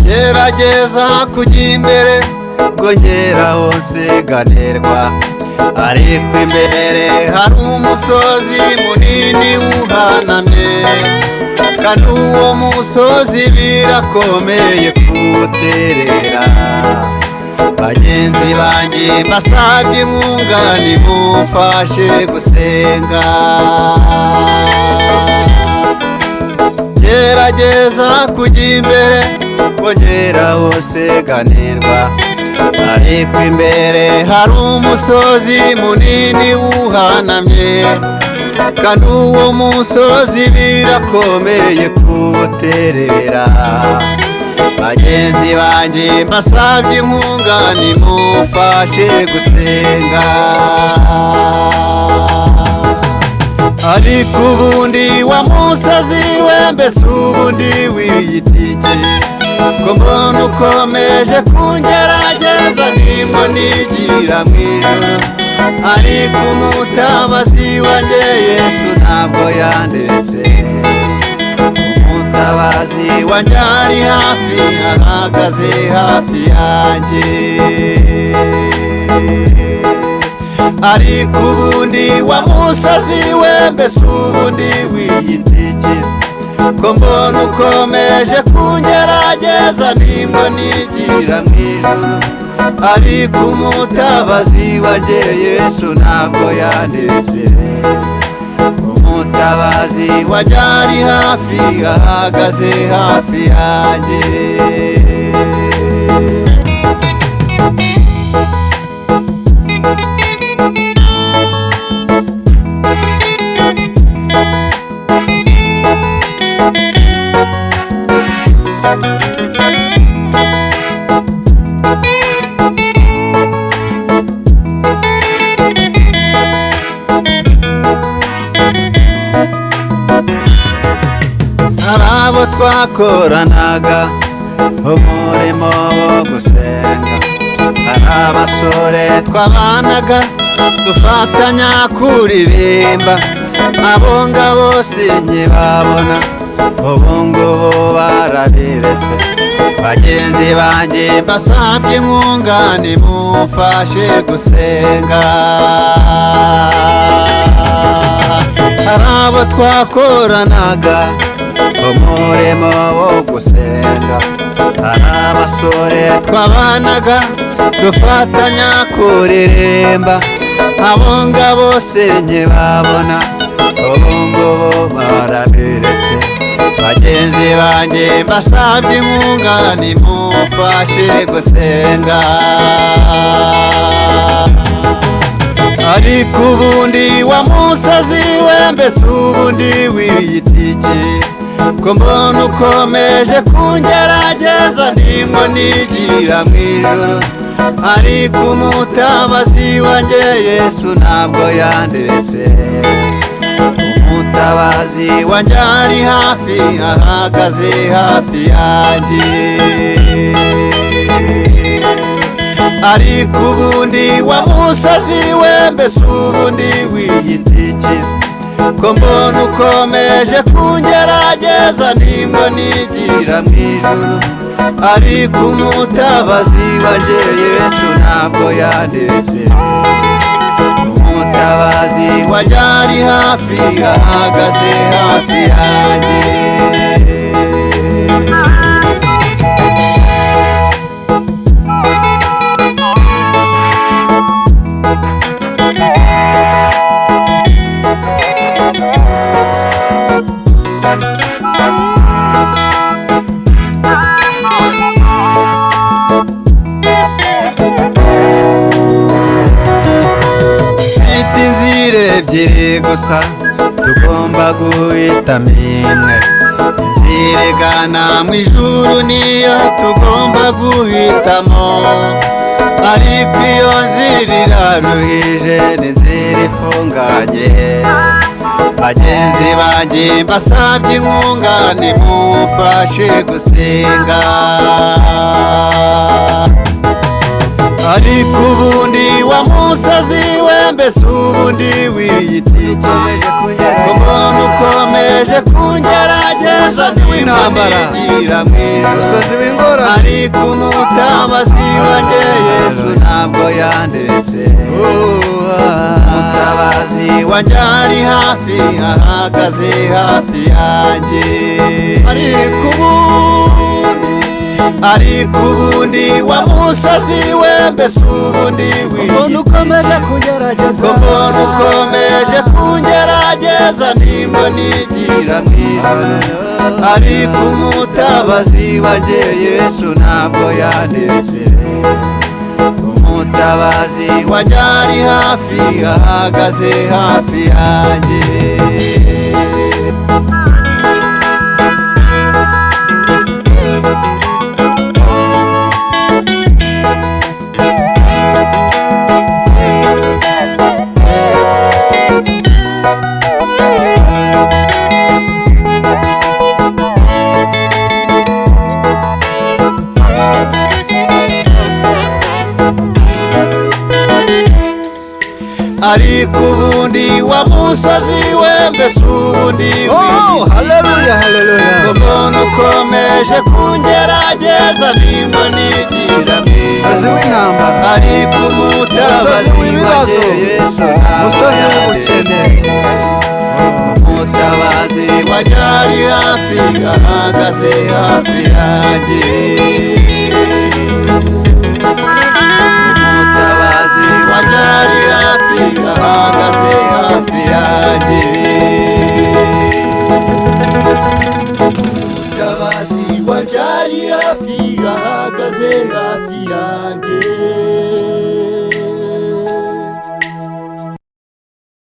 gerageza kujya imbere ngo ngeraho nsiganirwa, ariko imbere hari umusozi munini uhanamye, kandi uwo musozi birakomeye kuwuterera. Bagenzi banjye mbasabye inkunga nimumfashe gusenga. Gerageza kujya imbere ngo ngeraho nsiganirwa, ariko imbere hari umusozi munini uhanamye, kandi uwo musozi birakomeye kuwuterera. Bagenzi banjye mbasabye inkunga nimumfashe gusenga. Ariko ubundi wa musozi we mbese ubundi wiyitiki, ko mbona ukomeje kungerageza ndimo nigira mw'ijuru, ariko umutabazi wanjye Yesu ntabwo yandetse. Umutabazi wanjye ari hafi, ahagaze hafi yanjye. Ariko ubundi wa musozi we mbese ubundi wiyitiki, ko mbona ukomeje kungerageza ndimo nigira mw'ijuru, ariko umutabazi wanjye Yesu ntabwo yandetse. Umutabazi wanjye ari hafi, ahagaze hafi yanjye. Hari abo twakoranaga umurimo wo gusenga, hari abasore twabanaga dufatanya kuririmba, abo ngabo sinkibabona, ubu ngubu barabiretse. Bagenzi banjye mbasabye inkunga nimumfashe gusenga. Hari abo twakoranaga umurimo wo gusenga, hari abasore twabanaga dufatanya kuririmba, abo ngabo sinkibabona, ubu ngubu barabiretse. Bagenzi banjye mbasabye inkunga nimumfashe gusenga. Ariko ubundi wa musozi we mbese ubundi wiyitiki, ko mbona ukomeje kungerageza ndimo nigira mw'ijuru, ariko umutabazi wanjye Yesu ntabwo yandetse. Umutabazi wanjye ari hafi, ahagaze hafi yanjye. Ariko ubundi wa musozi we mbese ubundi wiyitiki, ko mbona ukomeje kungerageza ndimo nigira mw'ijuru, ariko umutabazi wanjye Yesu ntabwo yandetse. Umutabazi wanjye ari hafi, ahagaze hafi yanjye. Ebyiri gusa tugomba guhitamo imwe, inzira igana mu ijuru niyo tugomba guhitamo, ariko iyo nzira iraruhije ni inzira ifunganye. Bagenzi bagenzi banjye mbasabye inkunga nimumfashe gusenga. Ariko ubundi wa musazi we mbese ubundi wiyitekereje ko mbona ukomeje kungerageza n'intambara umusozi w'ingorane. Ariko umutabazi wanjye Yesu ntabwo yandetse. Umutabazi wanjye ari hafi ahagaze hafi yanjye. Ariko ubundi wa musazi we mbese ubundi mbona ukomeje kungerageza ndimo nigira mw'ijoro. Ariko umutabazi wanjye Yesu ntabwo yandetse. Umutabazi wanjye ari hafi ahagaze hafi yanjye. Ariko ubundi wa musazi we mbese ubundi haleluya mbona ukomeje kungerageza ndimo nigira musozi w'intambara. ariko umutabazi w'ibibazo Yesu musozi w'ubukene. umutabazi wanjye ari hafi ahagaze hafi yanjye. Umutabazi wanjye ari hafi ahagaze hafi yanjye. Umutabazi wanjye ari hafi ahagaze hafi yanjye.